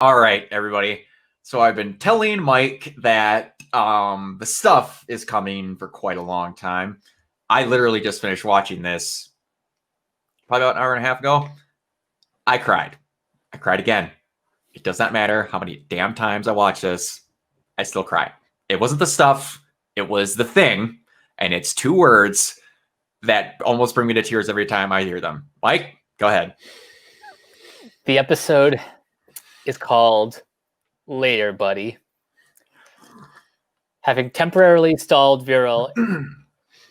All right, everybody. So I've been telling Mike that the stuff is coming for quite a long time. I literally just finished watching this probably about an hour and a half ago. I cried. I cried again. It does not matter how many damn times I watch this. I still cry. It wasn't the stuff. It was the thing. And it's two words that almost bring me to tears every time I hear them. Mike, go ahead. The episode is called Later, Buddy. Having temporarily stalled Viral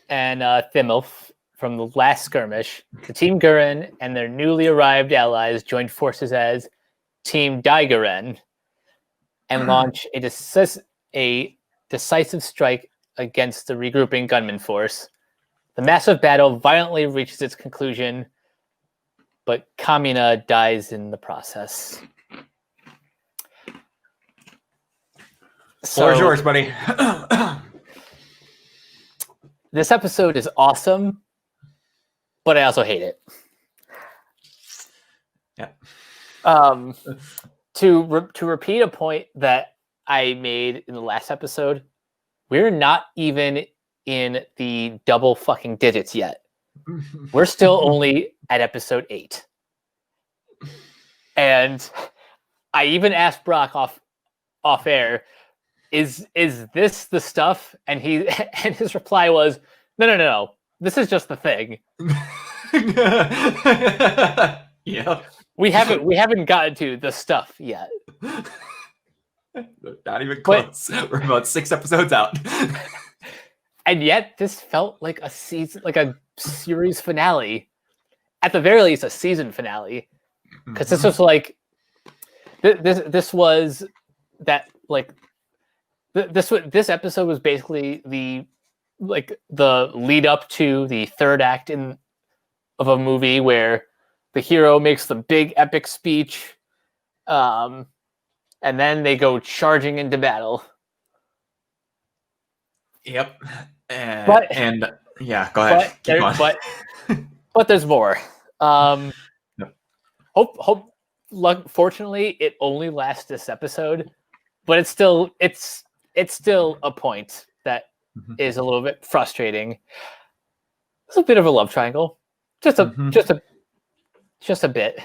and Thimmelf from the last skirmish, the Team Gurren and their newly arrived allies joined forces as Team Dai Gunzan and launch a decisive strike against the regrouping gunman force. The massive battle violently reaches its conclusion, but Kamina dies in the process. Floor's yours, buddy. This episode is awesome, but I also hate it. Yeah. To repeat a point that I made in the last episode, we're not even in the double fucking digits yet. We're still only at episode 8. And I even asked Brock off air, is this the stuff? And his reply was, no. This is just the thing. Yeah. We haven't gotten to the stuff yet. Not even close. We're about 6 episodes out. And yet this felt like a season, like a series finale. At the very least, a season finale. Because this was like this was that like this episode was basically the lead up to the third act of a movie where the hero makes the big epic speech, and then they go charging into battle. Yep. And yeah, go ahead. But there's more. Fortunately, it only lasts this episode, but it's still a point that is a little bit frustrating. It's a bit of a love triangle, just a bit. Just a bit.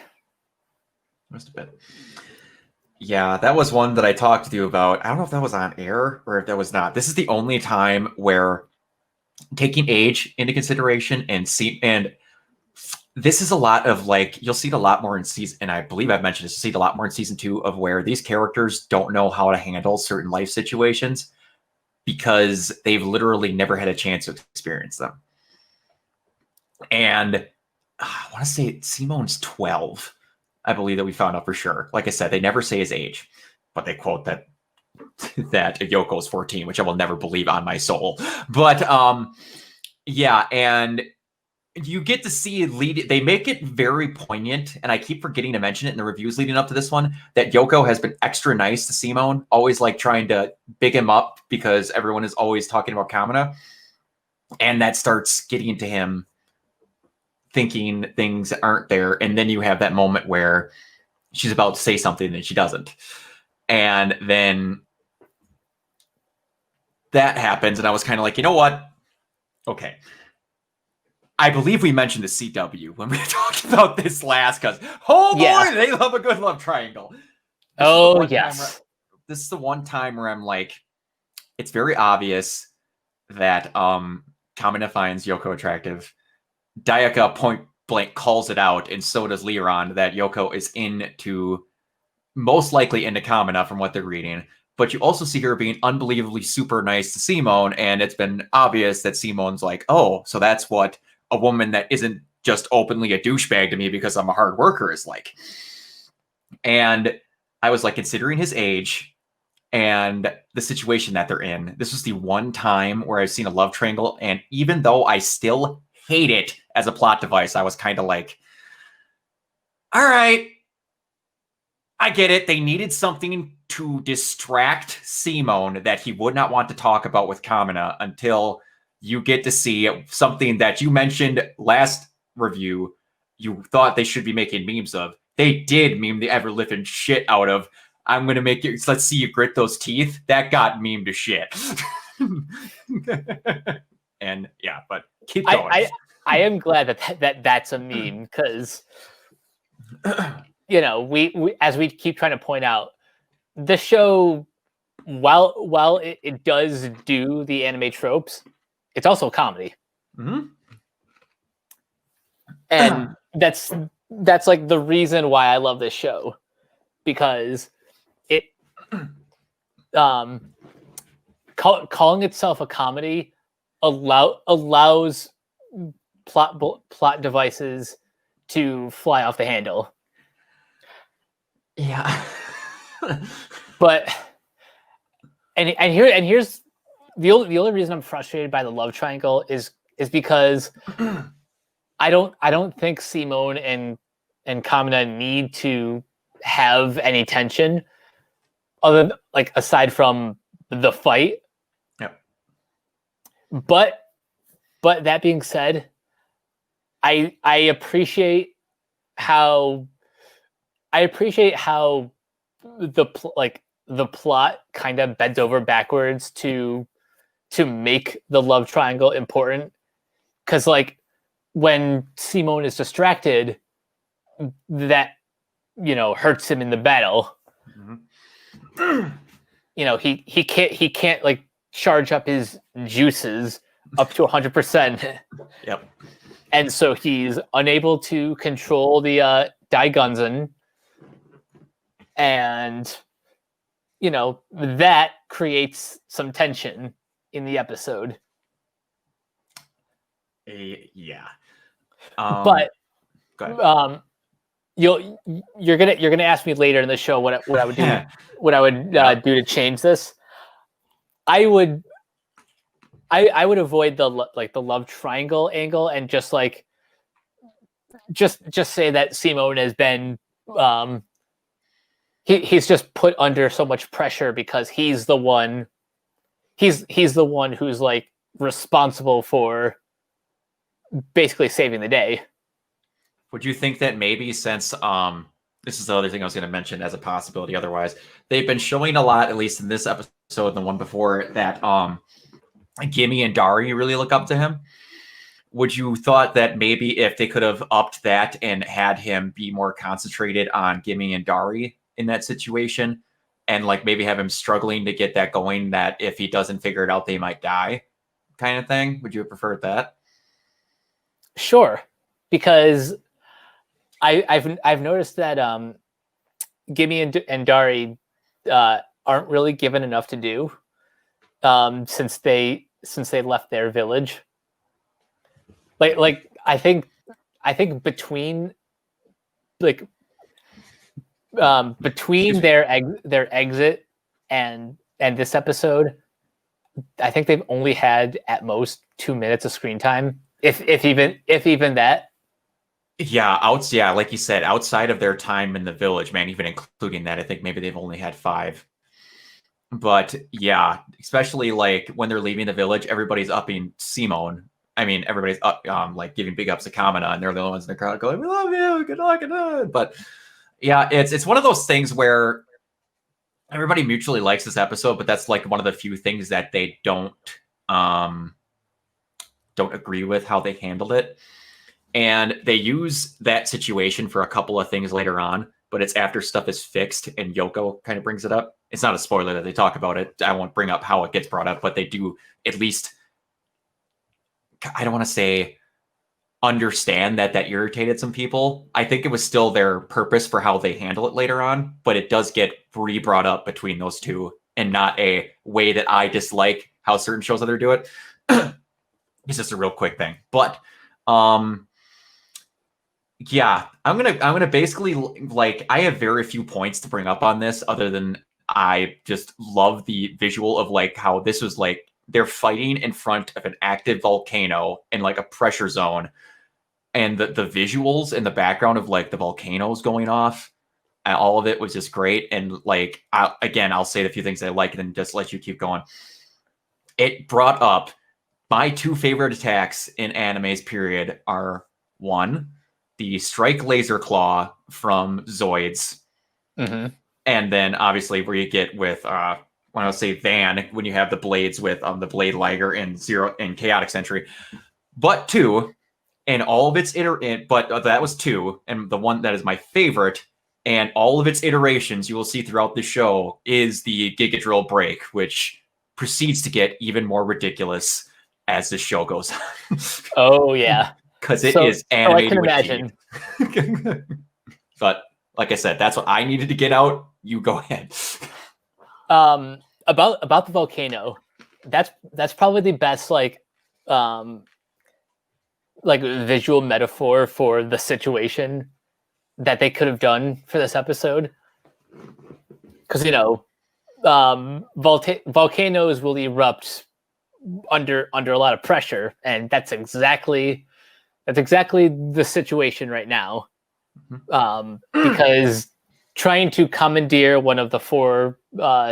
Yeah, that was one that I talked to you about. I don't know if that was on air or if that was not. This is the only time where taking age into consideration and this is a lot of like, you'll see it a lot more in season, and I believe I've mentioned this, you'll see it a lot more in season 2 of where these characters don't know how to handle certain life situations because they've literally never had a chance to experience them. And I want to say Simone's 12. I believe that we found out for sure. Like I said, they never say his age, but they quote that Yoko's 14, which I will never believe on my soul. But yeah, and you get to see they make it very poignant, and I keep forgetting to mention it in the reviews leading up to this one, that Yoko has been extra nice to Simone, always like trying to big him up because everyone is always talking about Kamina. And that starts getting into him thinking things aren't there. And then you have that moment where she's about to say something and she doesn't. And then that happens. And I was kind of like, you know what? Okay. I believe we mentioned the CW when we were talking about this last, because boy, they love a good love triangle. This is the one time where I'm like, it's very obvious that Kamina finds Yoko attractive. Dayaka point blank calls it out, and so does Liron, that Yoko is most likely into Kamina from what they're reading. But you also see her being unbelievably super nice to Simone, and it's been obvious that Simone's like, oh, so that's what a woman that isn't just openly a douchebag to me because I'm a hard worker is like. And I was like, considering his age and the situation that they're in, this was the one time where I've seen a love triangle, and even though I still hate it as a plot device, I was kind of like, all right, I get it. They needed something to distract Simone that he would not want to talk about with Kamina until you get to see something that you mentioned last review you thought they should be making memes of. They did meme the ever-living shit out of I'm gonna make you. Let's see you grit those teeth. That got meme to shit. And yeah, but keep going. I am glad that's a meme because we as we keep trying to point out, the show, while it does do the anime tropes, it's also a comedy. Mm-hmm. And that's like the reason why I love this show, because it calling itself a comedy allows plot devices to fly off the handle. Yeah. But here's the only reason I'm frustrated by the love triangle is because I don't think Simone and Kamina need to have any tension other than, like, aside from the fight. Yep. But that being said, I appreciate how the plot kind of bends over backwards to make the love triangle important, because like when Simone is distracted, that hurts him in the battle. Mm-hmm. He can't like charge up his juices up to 100%. Yep. And so he's unable to control the Dai Gunzan, and that creates some tension in the episode. Yeah. But go ahead. you're gonna ask me later in the show what I would do do to change this. I would avoid the love triangle angle and just say that Simone has been he's just put under so much pressure because he's the one who's like responsible for basically saving the day. Would you think that maybe since this is the other thing I was going to mention as a possibility, otherwise they've been showing a lot, at least in this episode and the one before, that Gimme and Dari really look up to him? Would you thought that maybe if they could have upped that and had him be more concentrated on Gimme and Dari in that situation, and like maybe have him struggling to get that going, that if he doesn't figure it out, they might die, kind of thing? Would you have preferred that? Sure, because I've noticed that Gimme and Dari aren't really given enough to do since they left their village. Like I think between their exit and this episode, I think they've only had at most 2 minutes of screen time, if even that. Yeah, like you said, outside of their time in the village, man, even including that, I think maybe they've only had 5. But yeah, especially like when they're leaving the village, everybody's upping Simone. I mean, everybody's up, like giving big ups to Kamina, and they're the only ones in the crowd going, "We love you, good luck," but yeah, it's one of those things where everybody mutually likes this episode, but that's like one of the few things that they don't agree with how they handled it. And they use that situation for a couple of things later on, but it's after stuff is fixed and Yoko kind of brings it up. It's not a spoiler that they talk about it. I won't bring up how it gets brought up, but they do at least, I don't want to say understand that irritated some people. I think it was still their purpose for how they handle it later on, but it does get re-brought up between those two, and not a way that I dislike how certain shows other do it. It's just a real quick thing. But yeah, I'm gonna basically, like, I have very few points to bring up on this other than I just love the visual of like how this was like they're fighting in front of an active volcano in like a pressure zone, and the visuals in the background of like the volcanoes going off, and all of it was just great. And like I'll say the few things I like and then just let you keep going. It brought up my 2 favorite attacks in animes period are, 1, the strike laser claw from Zoids. Mm-hmm. And then obviously where you get with when I say Van, when you have the blades with the Blade Liger and Zero and Chaotic Sentry. But 2, and all of its that was 2, and the one that is my favorite, and all of its iterations you will see throughout the show is the Giga Drill Break, which proceeds to get even more ridiculous as the show goes on. Oh yeah, because it is animated. I can imagine. But like I said, that's what I needed to get out. You go ahead. About the volcano, that's probably the best like visual metaphor for the situation that they could have done for this episode. Because volcanoes will erupt under a lot of pressure, and that's exactly the situation right now. Because trying to commandeer one of the 4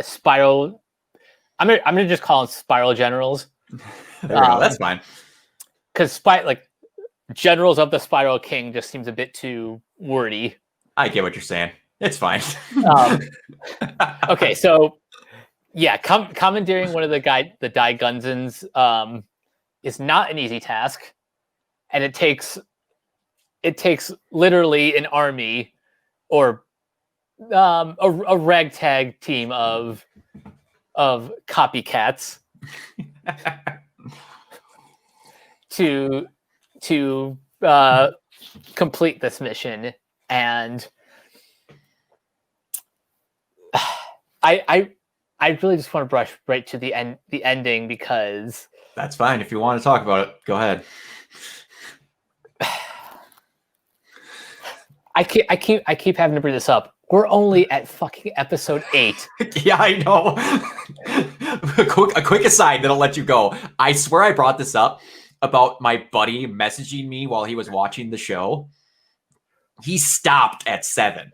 spiral, I'm gonna just call them spiral generals. There we go. That's fine. Because generals of the Spiral King just seems a bit too wordy. I get what you're saying. It's fine. Okay, so yeah, commandeering one of the Dai Gunzans is not an easy task, and it takes literally an army or a ragtag team of copycats to complete this mission. And I really just want to brush right to the ending, because that's fine. If you want to talk about it, go ahead. I keep having to bring this up. We're only at fucking episode 8. Yeah, I know. A quick aside that'll let you go. I swear I brought this up about my buddy messaging me while he was watching the show. He stopped at 7.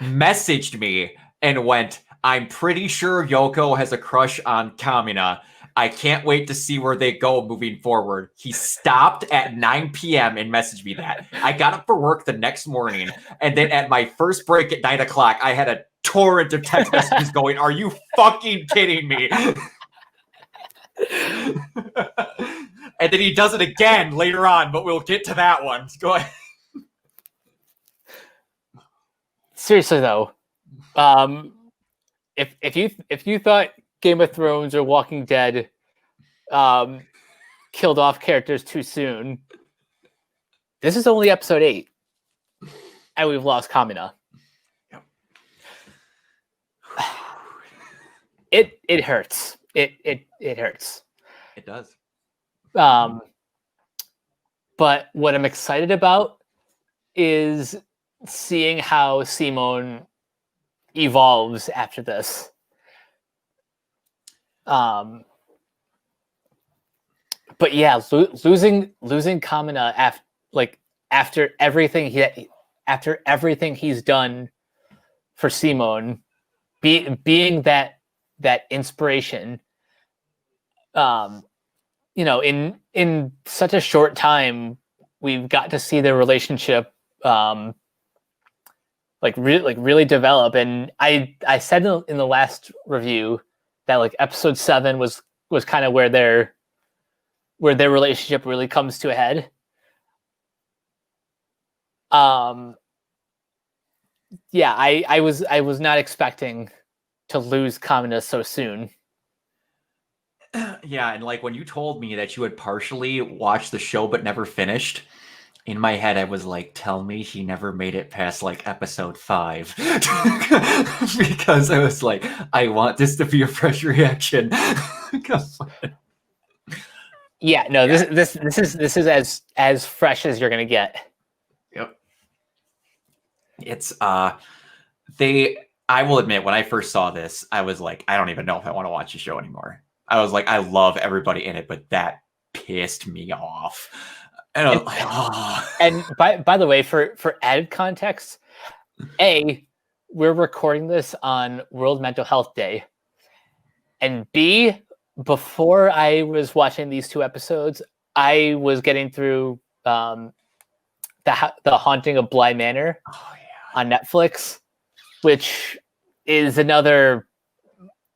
Messaged me and went, "I'm pretty sure Yoko has a crush on Kamina. I can't wait to see where they go moving forward." He stopped at 9 p.m. and messaged me that. I got up for work the next morning, and then at my first break at 9 o'clock, I had a torrent of text messages going, "Are you fucking kidding me?" And then he does it again later on, but we'll get to that one. Go ahead. Seriously though, if you thought Game of Thrones or Walking Dead killed off characters too soon, this is only episode 8, and we've lost Kamina. Yep. It hurts. It hurts. It does. But what I'm excited about is seeing how Simone evolves after this. But yeah, losing Kamina after everything he's done for Simone, being that inspiration, in such a short time, we've got to see their relationship really develop. And I said in the last review that episode 7 was kind of where their relationship really comes to a head. Yeah, I was not expecting to lose Kamina so soon. Yeah, and when you told me that you had partially watched the show but never finished, in my head I was like, tell me he never made it past episode 5. Because I was like, I want this to be a fresh reaction. Yeah, no, yeah. This is as fresh as you're gonna get. Yep. It's I will admit, when I first saw this, I was like, I don't even know if I want to watch the show anymore. I was like, I love everybody in it, but that pissed me off. And I was like, oh. And by the way, for added context, A, we're recording this on World Mental Health Day, and B, before I was watching these 2 episodes, I was getting through the Haunting of Bly Manor on Netflix, which is another.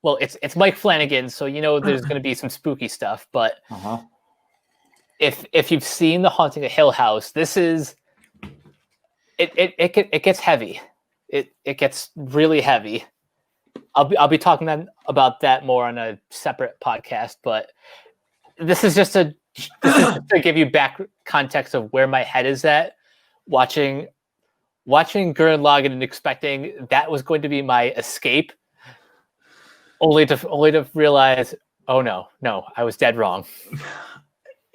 Well, it's Mike Flanagan, so there's going to be some spooky stuff. But if you've seen The Haunting of Hill House, this is it gets heavy. It gets really heavy. I'll be talking about that more on a separate podcast. But this is just to give you back context of where my head is at watching Gurren Lagann and expecting that was going to be my escape. Only to realize, oh no, I was dead wrong.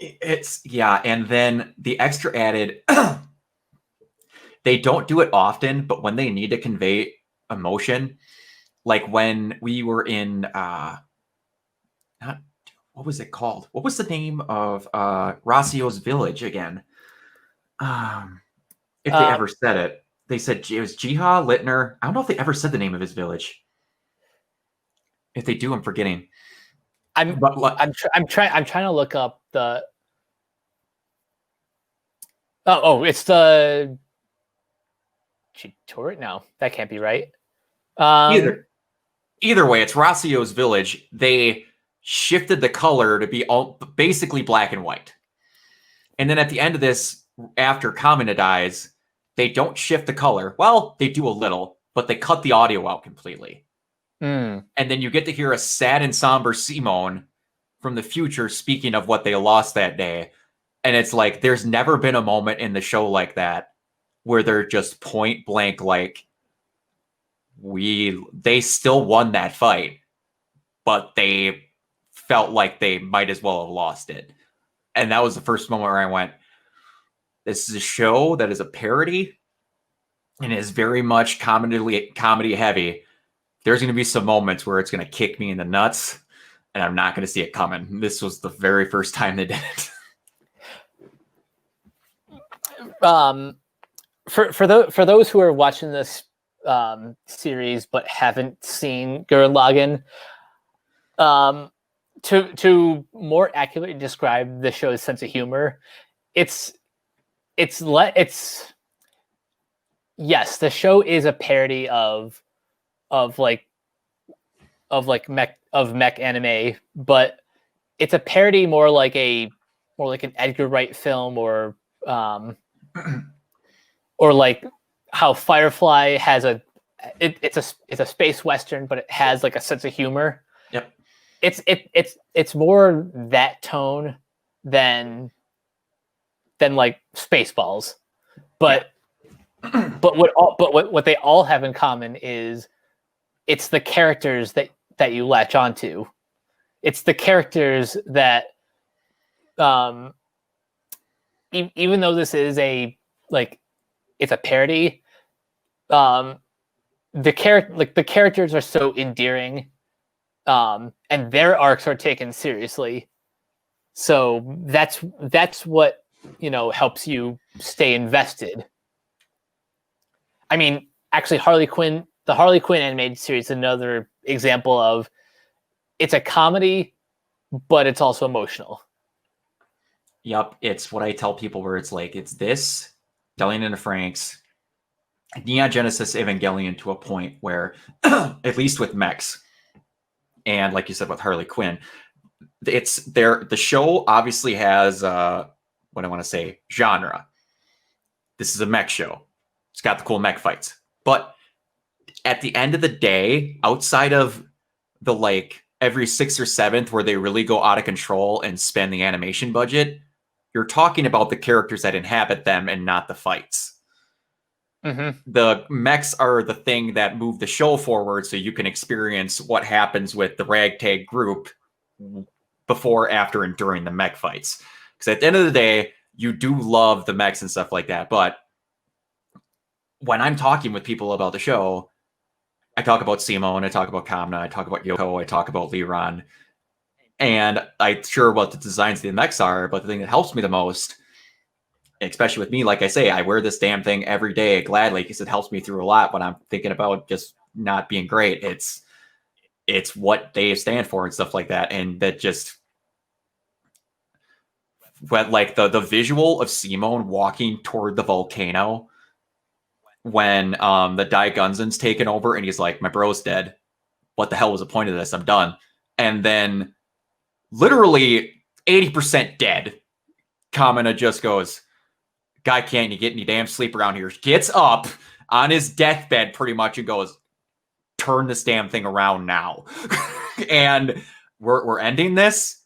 And then the extra added, they don't do it often, but when they need to convey emotion, like when we were in, what was it called? What was the name of Rocio's village again? If they ever said it, they said it was Jiha Littner. I don't know if they ever said the name of his village. If they do, I'm forgetting. I'm trying to look up the. It's the Chitorit? No, that can't be right. Either way, it's Rocio's village. They shifted the color to be basically black and white. And then at the end of this, after Kamina dies, they don't shift the color. Well, they do a little, but they cut the audio out completely. And then you get to hear a sad and somber Simone from the future speaking of what they lost that day. And it's like, there's never been a moment in the show like that where they're just point blank, like, they still won that fight, but they felt like they might as well have lost it. And that was the first moment where I went, this is a show that is a parody and is very much comedy heavy. There's going to be some moments where it's going to kick me in the nuts, and I'm not going to see it coming. This was the very first time they did it. For those who are watching this series but haven't seen Gurren Lagann, to more accurately describe the show's sense of humor, yes, the show is a parody of mech anime, but it's a parody more like an Edgar Wright film, or like how Firefly has it's a space western, but it has like a sense of humor. Yep. It's more that tone than like Spaceballs, but what they all have in common is it's the characters that you latch onto. It's the characters that, even though this is it's a parody, the characters are so endearing, and their arcs are taken seriously. So that's what helps you stay invested. I mean, actually, the Harley Quinn animated series is another example of it's a comedy, but it's also emotional. Yep, it's what I tell people, where it's like, it's this, Delian and Franks, Neon Genesis Evangelion, to a point where, at least with mechs, and like you said with Harley Quinn, the show obviously has what I want to say, genre. This is a mech show. It's got the cool mech fights. But at the end of the day, outside of the every 6th or 7th where they really go out of control and spend the animation budget, you're talking about the characters that inhabit them and not the fights. Mm-hmm. The mechs are the thing that move the show forward, so you can experience what happens with the ragtag group before, after, and during the mech fights. Because at the end of the day, you do love the mechs and stuff like that, but when I'm talking with people about the show, I talk about Simone, I talk about Kamna, I talk about Yoko, I talk about Liran, and I'm sure what the designs of the mechs are, but the thing that helps me the most, especially with me, like I say, I wear this damn thing every day gladly because it helps me through a lot when I'm thinking about just not being great. It's what they stand for and stuff like that, and that just... But the visual of Simone walking toward the volcano when the Dai Gunzan's taken over and he's like, my bro's dead. What the hell was the point of this? I'm done. And then literally 80% dead. Kamina just goes, guy can't get any damn sleep around here. Gets up on his deathbed pretty much and goes, turn this damn thing around now. And we're ending this.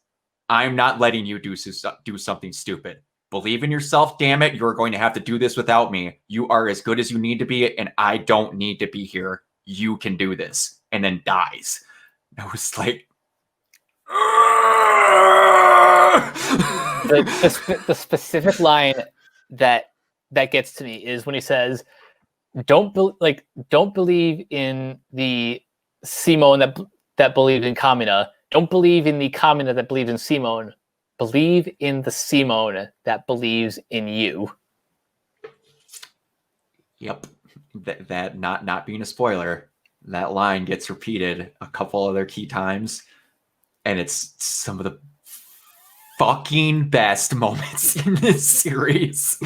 I'm not letting you do something stupid. Believe in yourself, damn it. You're going to have to do this without me. You are as good as you need to be, and I don't need to be here. You can do this. And then dies. I was like... the specific line that gets to me is when he says, don't believe in the Simone that believes in Kamina. Don't believe in the Kamina that believes in Simone. Believe in the Simone that believes in you. Yep. That not being a spoiler, that line gets repeated a couple other key times, and it's some of the fucking best moments in this series.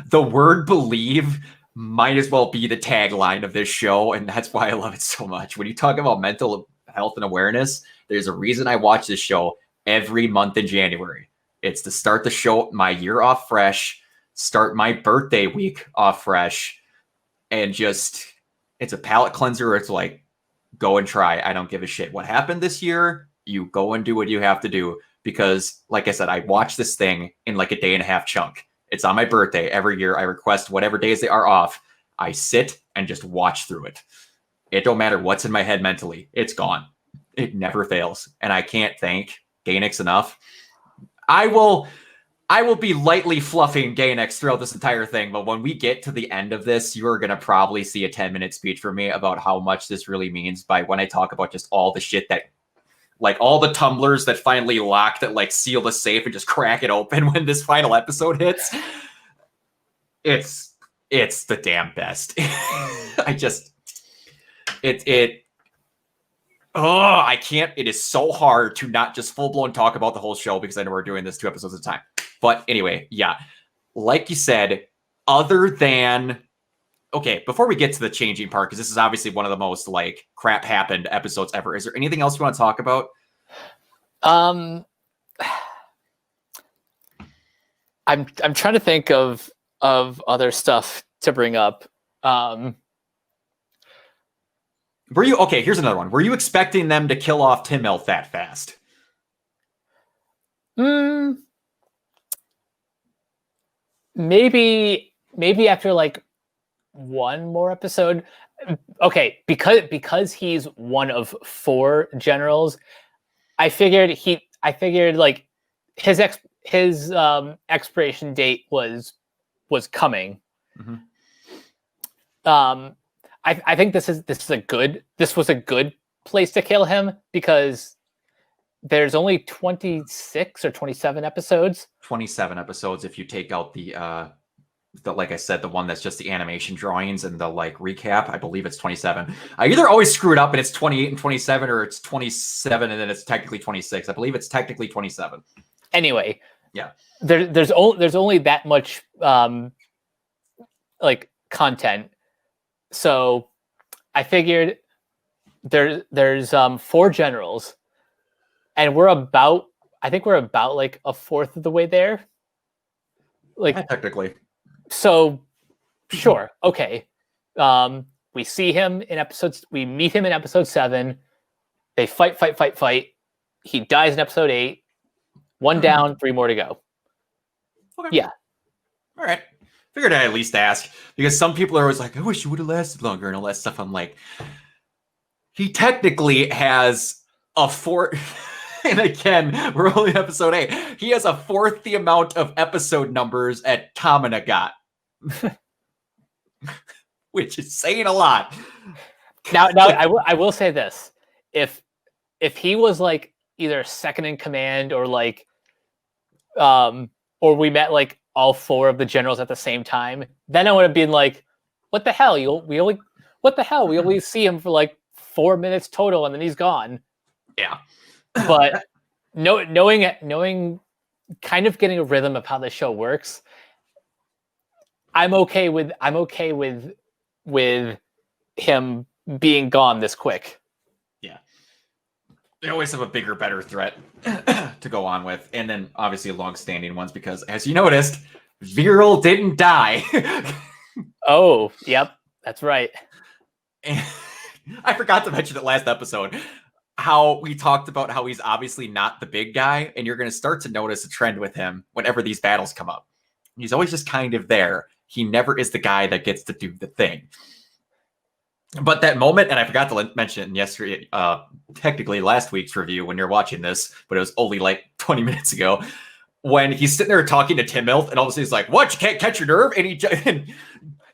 The word believe might as well be the tagline of this show, and that's why I love it so much. When you talk about mental health and awareness, there's a reason I watch this show every month in January. It's to start the show, my year off fresh, start my birthday week off fresh, and just, it's a palate cleanser. It's like, go and try. I don't give a shit what happened this year. You go and do what you have to do. Because, like I said, I watch this thing in like a day and a half chunk. It's on my birthday every year. I request whatever days they are off. I sit and just watch through it. It don't matter what's in my head mentally. It's gone. It never fails. And I can't thank Gainax enough. I will be lightly fluffing Gainax throughout this entire thing, but when we get to the end of this, you are going to probably see a 10-minute speech from me about how much this really means by when I talk about just all the shit that, like all the tumblers that finally lock that like seal the safe and just crack it open when this final episode hits. It's the damn best. I can't. It is so hard to not just full blown talk about the whole show because I know we're doing this 2 episodes at a time. But anyway, yeah, like you said, other than, okay, before we get to the changing part, because this is obviously one of the most like crap happened episodes ever. Is there anything else you want to talk about? I'm trying to think of other stuff to bring up. Were you okay? Here's another one. Were you expecting them to kill off Timmel that fast? Maybe after like one more episode. Okay, because he's one of 4 generals, I figured like his expiration date was coming. Mm-hmm. I think this was a good place to kill him because there's only 26 or 27 episodes. 27 episodes if you take out the like I said, the one that's just the animation drawings and the like recap. I believe it's 27. I either always screw it up and it's 28 and 27, or it's 27 and then it's technically 26. I believe it's technically 27. Anyway, yeah. There's only that much like content. So I figured there's 4 generals, and I think we're about like a fourth of the way there. Like technically. So sure, okay. We see him in we meet him in episode 7. They fight. He dies in episode 8. 1 down, 3 more to go. Okay. Yeah. All right. Figured I'd at least ask, because some people are always like, I wish you would have lasted longer and all that stuff. I'm like, he technically has a 4, and again, we're only in episode 8. He has a 4th the amount of episode numbers at Kamina got. Which is saying a lot. Now I will say this. If he was like either second in command or like or we met like all 4 of the generals at the same time, then I would have been like, what the hell? We only see him for like 4 minutes total and then he's gone. Yeah. But knowing kind of getting a rhythm of how the show works, I'm okay with with him being gone this quick. Yeah. They always have a bigger, better threat to go on with. And then obviously long-standing ones because, as you noticed, Viral didn't die. Oh, yep. That's right. And I forgot to mention it last episode, how we talked about how he's obviously not the big guy, and you're going to start to notice a trend with him whenever these battles come up. He's always just kind of there. He never is the guy that gets to do the thing. But that moment, and I forgot to mention yesterday, technically last week's review when you're watching this, but it was only like 20 minutes ago, when he's sitting there talking to Tim Milth, and all of a sudden he's like, "What? You can't catch your nerve?" And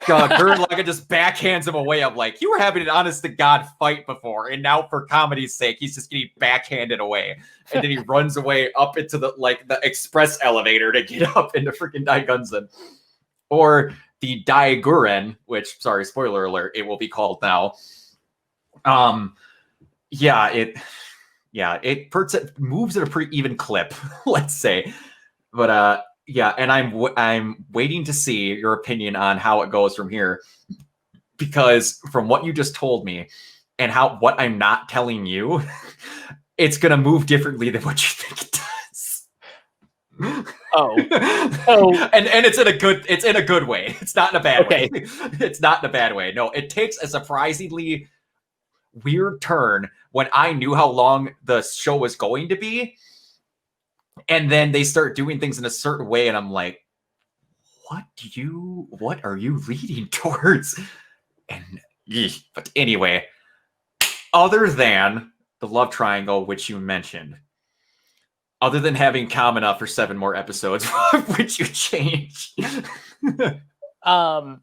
Gurren Lagann just backhands him away. I'm like, you were having an honest to God fight before, and now for comedy's sake, he's just getting backhanded away. And then he runs away up into the express elevator to get up into freaking Dai Gunzan. Or the Dai Gunzan, which, sorry, spoiler alert, it will be called now. It moves at a pretty even clip, let's say. But yeah, and I'm waiting to see your opinion on how it goes from here, because from what you just told me and what I'm not telling you, it's gonna move differently than what you think it does. And it's in a good way. It's not in a bad way. It's not in a bad way. No, it takes a surprisingly weird turn when I knew how long the show was going to be. And then they start doing things in a certain way, and I'm like, what are you leading towards? But anyway, other than the love triangle, which you mentioned, other than having Kamina for 7 more episodes, what would you change? I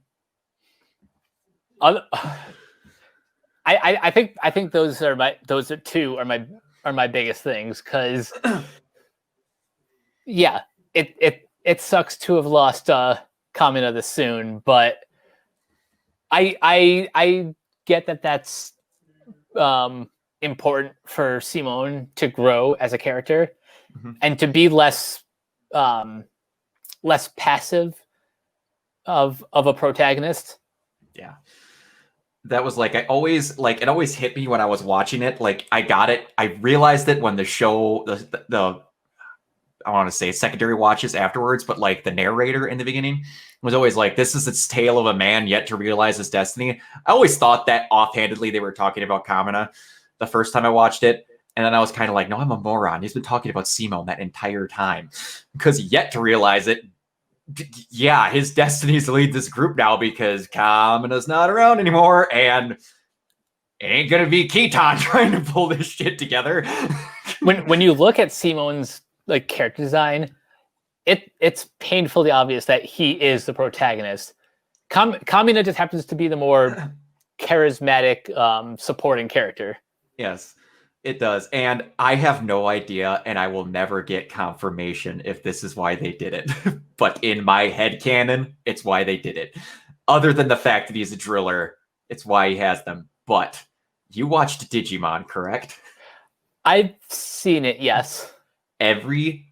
think those two are my biggest things, because yeah, it sucks to have lost Kamina this soon, but I get that that's important for Simone to grow as a character, and to be less passive of a protagonist. Yeah. That was it always hit me when I was watching it. Like, I got it. I realized it when the show, I want to say secondary watches afterwards, but like the narrator in the beginning was always like, this is its tale of a man yet to realize his destiny. I always thought that offhandedly they were talking about Kamina the first time I watched it. And then I was kind of like, no, I'm a moron. He's been talking about Simone that entire time, because yet to realize it. Yeah, his destiny is to lead this group now because Kamina's not around anymore, and it ain't gonna be Keaton trying to pull this shit together. when you look at Simone's character design, it's painfully obvious that he is the protagonist. Kamina just happens to be the more charismatic supporting character. Yes, it does. And I have no idea, and I will never get confirmation if this is why they did it. But in my headcanon, it's why they did it. Other than the fact that he's a driller, it's why he has them. But you watched Digimon, correct? I've seen it, yes. Every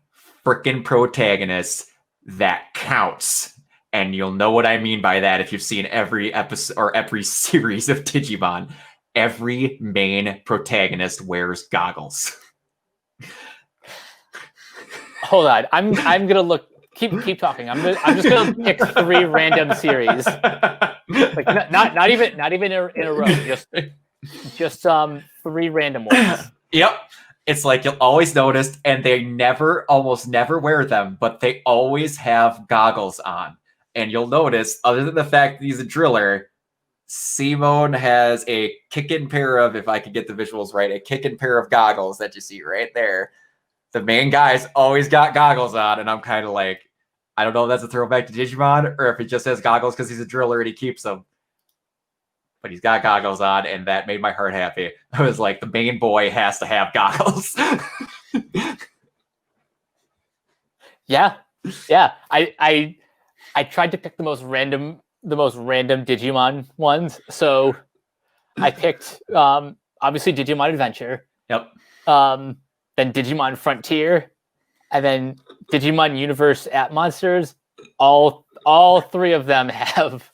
freaking protagonist that counts. And you'll know what I mean by that if you've seen every episode or every series of Digimon. Every main protagonist wears goggles. Hold on, I'm gonna look. Keep talking. I'm just gonna pick 3 random series, not even in a row. Just 3 random ones. Yep. It's like you'll always notice, and they almost never wear them, but they always have goggles on. And you'll notice, other than the fact that he's a driller, Simone has a kicking pair of, if I could get the visuals right, a kicking pair of goggles that you see right there. The main guy's always got goggles on, and I'm kind of like, I don't know if that's a throwback to Digimon, or if he just has goggles because he's a driller and he keeps them. But he's got goggles on, and that made my heart happy. I was like, the main boy has to have goggles. Yeah. I tried to pick the most random Digimon ones. So I picked obviously Digimon Adventure. Yep. Then Digimon Frontier, and then Digimon Universe at Monsters. All 3 of them have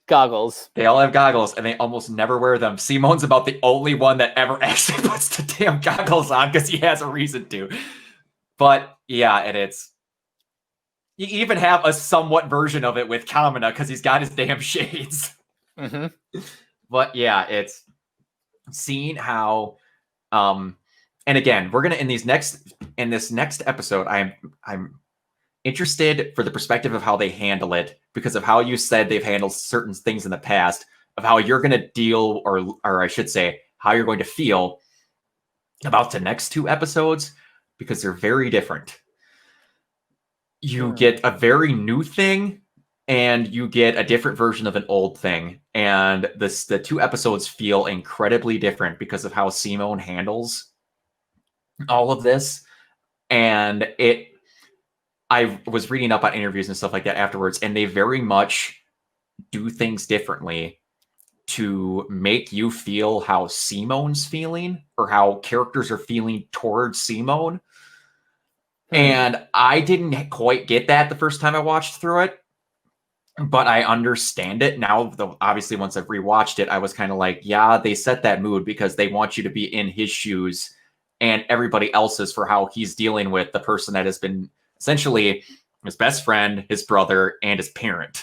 goggles. They all have goggles, and they almost never wear them. Simone's about the only one that ever actually puts the damn goggles on because he has a reason to. But yeah, and it's you even have a somewhat version of it with Kamina because he's got his damn shades. Mm-hmm. But yeah, it's seeing how, and again, we're gonna in this next episode, I'm interested for the perspective of how they handle it because of how you said they've handled certain things in the past, of how you're going to deal, or I should say, how you're going to feel about the next two episodes because they're very different. You get a very new thing and you get a different version of an old thing. And the two episodes feel incredibly different because of how Simone handles all of this. And I was reading up on interviews and stuff like that afterwards, and they very much do things differently to make you feel how Simone's feeling or how characters are feeling towards Simone. And I didn't quite get that the first time I watched through it, but I understand it now. Though obviously, once I've rewatched it, I was kind of like, yeah, they set that mood because they want you to be in his shoes and everybody else's for how he's dealing with the person that has been essentially his best friend, his brother, and his parent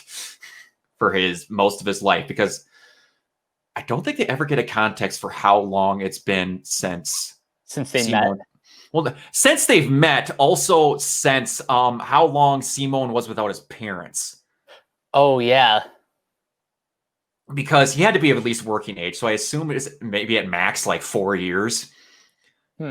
for most of his life. Because I don't think they ever get a context for how long it's been since they met. Well, since they've met, also since how long Simone was without his parents. Oh yeah, because he had to be of at least working age. So I assume it's maybe at max like 4 years.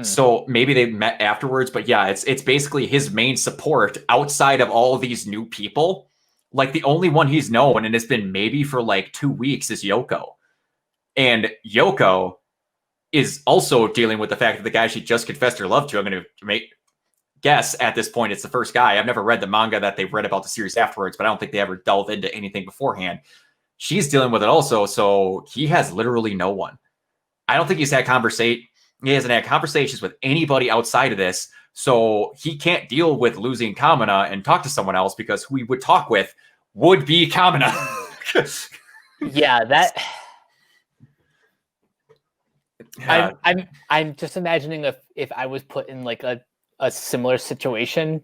So maybe they met afterwards, but yeah, it's basically his main support outside of all of these new people. Like the only one he's known, and it's been maybe for like 2 weeks, is Yoko. And Yoko is also dealing with the fact that the guy she just confessed her love to, I'm going to guess at this point it's the first guy. I've never read the manga that they've read about the series afterwards, but I don't think they ever delve into anything beforehand. She's dealing with it also, so he has literally no one. I don't think he hasn't had conversations with anybody outside of this, so he can't deal with losing Kamina and talk to someone else because who he would talk with would be Kamina. Yeah, that. I'm just imagining if I was put in like a similar situation,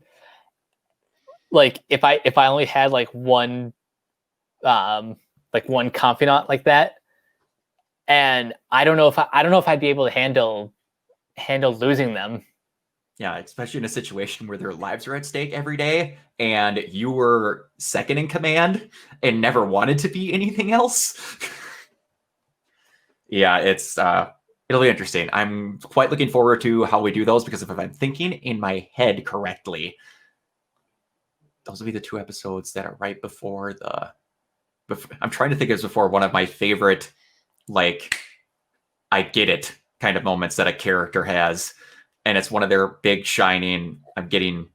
like if I only had like one confidant like that, and I don't know if I'd be able to handle losing them. Yeah, especially in a situation where their lives are at stake every day and you were second in command and never wanted to be anything else. Yeah, it'll be interesting. I'm quite looking forward to how we do those because if I'm thinking in my head correctly, those will be the two episodes that are right before I'm trying to think of before one of my favorite, like, I get it kind of moments that a character has. And it's one of their big shining, I'm getting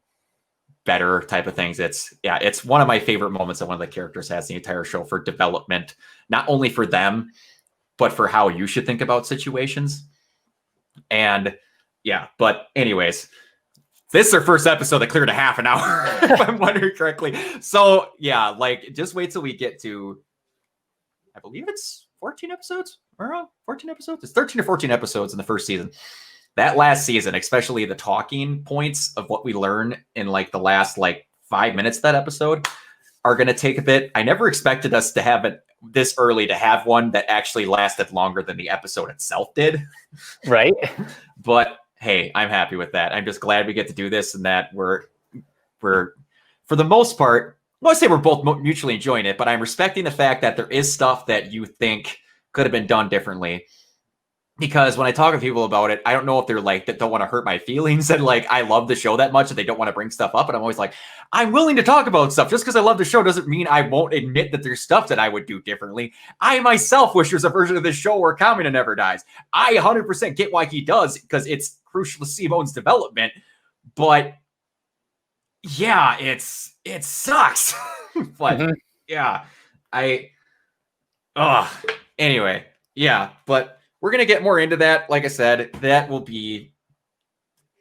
better type of things. It's one of my favorite moments that one of the characters has in the entire show for development, not only for them, but for how you should think about situations. And yeah, but anyways, this is our first episode that cleared a half an hour, if I'm wondering correctly. So yeah, like just wait till we get to, I believe it's 14 episodes. Am I wrong? 14 episodes? It's 13 or 14 episodes in the first season. That last season, especially the talking points of what we learn in like the last like 5 minutes of that episode are going to take a bit. I never expected us to have it this early to have one that actually lasted longer than the episode itself did. Right. But hey, I'm happy with that. I'm just glad we get to do this and that we're for the most part, I want to say we're both mutually enjoying it, but I'm respecting the fact that there is stuff that you think could have been done differently. Because when I talk to people about it, I don't know if they're like that don't want to hurt my feelings and like I love the show that much and they don't want to bring stuff up. And I'm always like, I'm willing to talk about stuff. Just because I love the show doesn't mean I won't admit that there's stuff that I would do differently. I myself wish there's a version of this show where Kamina never dies. I 100% get why he does because it's crucial to Simone's development. But yeah, it sucks. But yeah, anyway, yeah, but we're going to get more into that. Like I said, that will be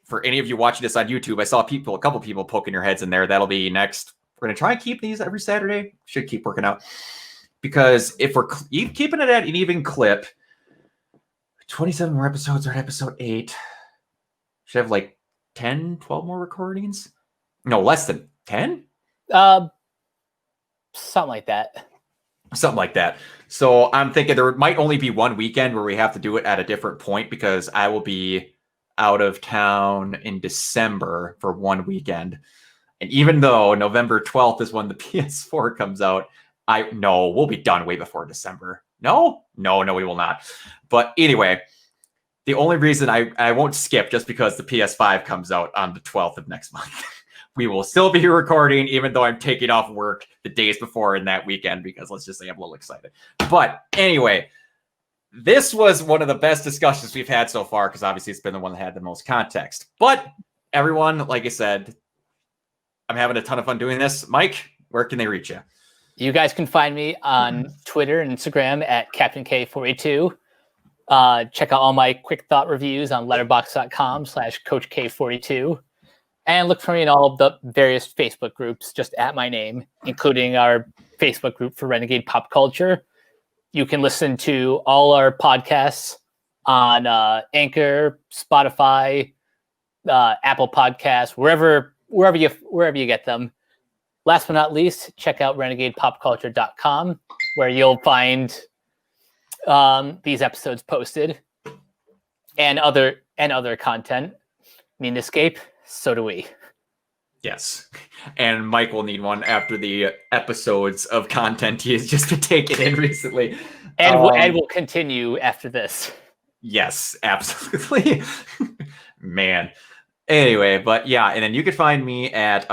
for any of you watching this on YouTube. I saw a couple people poking their heads in there. That'll be next. We're going to try and keep these every Saturday. Should keep working out. because if we're keeping it at an even clip, 27 more episodes are at episode 8. Should have like 10, 12 more recordings? No, less than 10? Something like that. Something like that. So I'm thinking there might only be one weekend where we have to do it at a different point because I will be out of town in December for one weekend. And even though November 12th is when the PS4 comes out, we'll be done way before December. No, we will not. But anyway, the only reason I won't skip just because the PS5 comes out on the 12th of next month. We will still be recording, even though I'm taking off work the days before in that weekend, because let's just say I'm a little excited. But anyway, this was one of the best discussions we've had so far, because obviously it's been the one that had the most context. But everyone, like I said, I'm having a ton of fun doing this. Mike, where can they reach you? You guys can find me on Twitter and Instagram at CaptainK482. Check out all my quick thought reviews on letterboxd.com/CoachK42. And look for me in all of the various Facebook groups just at my name, including our Facebook group for Renegade Pop Culture. You can listen to all our podcasts on Anchor, Spotify, Apple Podcasts, wherever you get them. Last but not least, check out renegadepopculture.com, where you'll find these episodes posted and other content. Need an escape? So do we. Yes. And Mike will need one after the episodes of content he has just been taking in recently. And we'll continue after this. Yes, absolutely. Man. Anyway, but yeah, and then you can find me at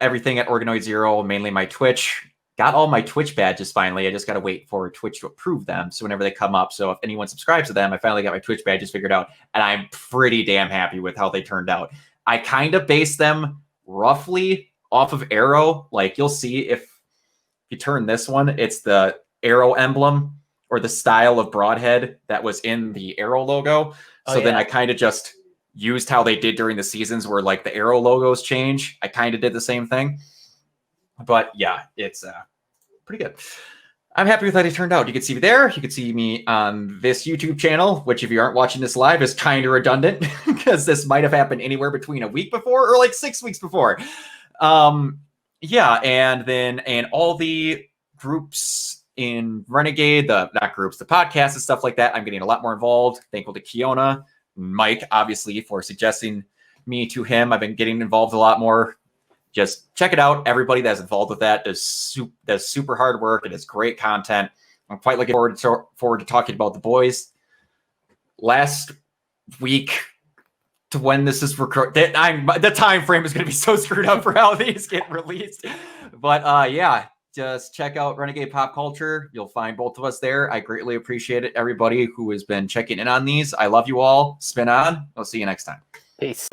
everything at Organoid Zero, mainly my Twitch. Got all my Twitch badges finally. I just got to wait for Twitch to approve them. So whenever they come up, so if anyone subscribes to them, I finally got my Twitch badges figured out. And I'm pretty damn happy with how they turned out. I kind of base them roughly off of Arrow. Like you'll see if you turn this one, it's the Arrow emblem or the style of Broadhead that was in the Arrow logo. So then I kind of just used how they did during the seasons where like the Arrow logos change. I kind of did the same thing. But yeah, it's pretty good. I'm happy with how they turned out. You can see me there. You can see me on this YouTube channel, which if you aren't watching this live is kind of redundant because this might have happened anywhere between a week before or like 6 weeks before. Yeah, and then all the groups in Renegade, the podcasts and stuff like that, I'm getting a lot more involved. Thankful to Kiona, Mike, obviously, for suggesting me to him. I've been getting involved a lot more. Just check it out. Everybody that's involved with that does super hard work. It is great content. I'm quite looking forward to talking about The Boys. Last week to when this is recorded, the time frame is going to be so screwed up for how these get released. But yeah, just check out Renegade Pop Culture. You'll find both of us there. I greatly appreciate it. Everybody who has been checking in on these. I love you all. Spin on. I'll see you next time. Peace.